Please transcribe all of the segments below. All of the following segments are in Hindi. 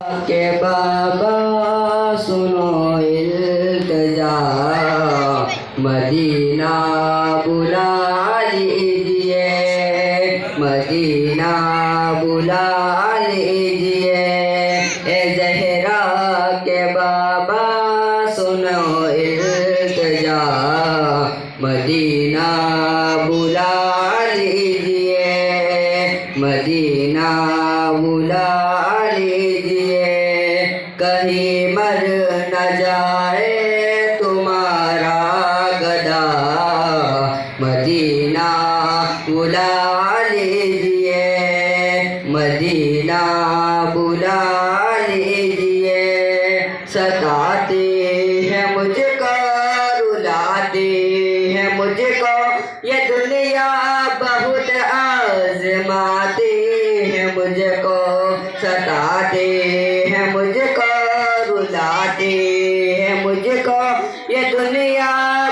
के बाबा सुनो इल्तिजा, मदीना बुला लीजिए, मदीना बुला लीजिए। ए ज़हरा के बाबा सुनो इल्तिजा, मदीना बुला लीजिए, मदीना बुला लीजिए। कहीं मर न जाए तुम्हारा गदा, मदीना बुला लीजिए, मदीना बुला लीजिए। सताते हैं मुझको, रुलाते हैं मुझको, ये दुनिया बहुत आज़माते हैं मुझको। सताते हैं मुझको, रुलाते हैं मुझको, ये दुनिया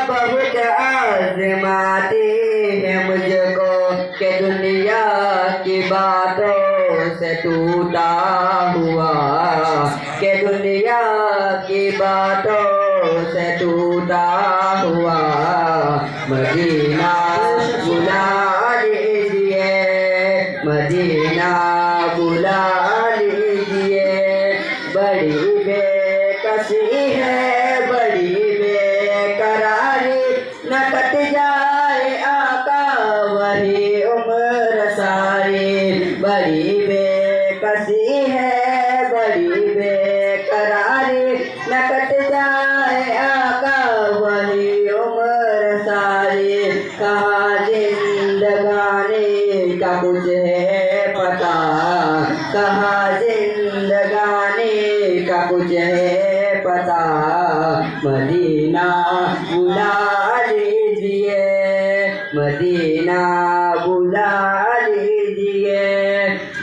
बहुत आज़माते हैं मुझको। के दुनिया की बातों से टूटा हुआ, के दुनिया की बातों से टूटा हुआ, मदीना बुला लीजिए, मदीना बुला लीजिए। बड़ी बेकसी है, बड़ी बेकरारी, न कट जाए आका वही उम्र सारी। बड़ी बेकसी है, बड़ी बेकरारी, न कट जाए आका वही उम्र सारी। कहाँ जिंदगानी का कुछ है पता, कहाँ जिंदगानी का कुछ है पता, मदीना बुला लीजिए, मदीना बुला लीजिए।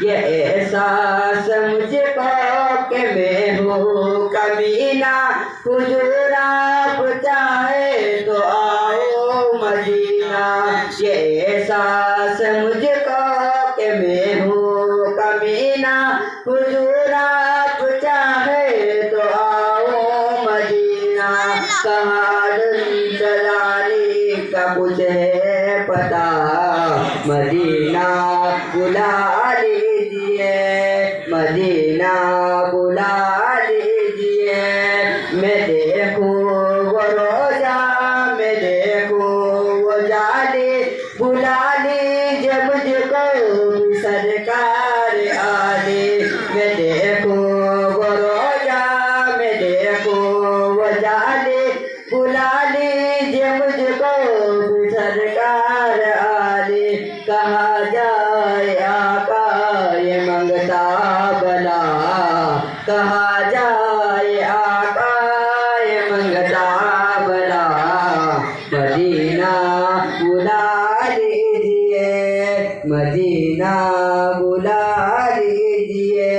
ये एहसास मुझको कि मैं हूँ कमीना, हुजूर आप चाहे तो आओ मदीना। ये एहसास मुझको कि मैं हूँ कमीना, हुजूर आप चाहे तो आओ मदीना। कहाँ जलाली का कुछ है पता, मदीना बुला लीजिए, मदीना बुला लीजिए। मैं देखूं वो रोजा, मैं देखूं वो जाली, बुला लीजिए मुझको सरकार आली। मैं देखूं वो रोजा, मैं देखूं वो जाली, बुला लीजिए मुझको सरकार आली। कहा जाए आका ये मंगता बला, कहा जाए आका ये मंगता बला, मदीना बुला लीजिए, मदीना बुला लीजिए।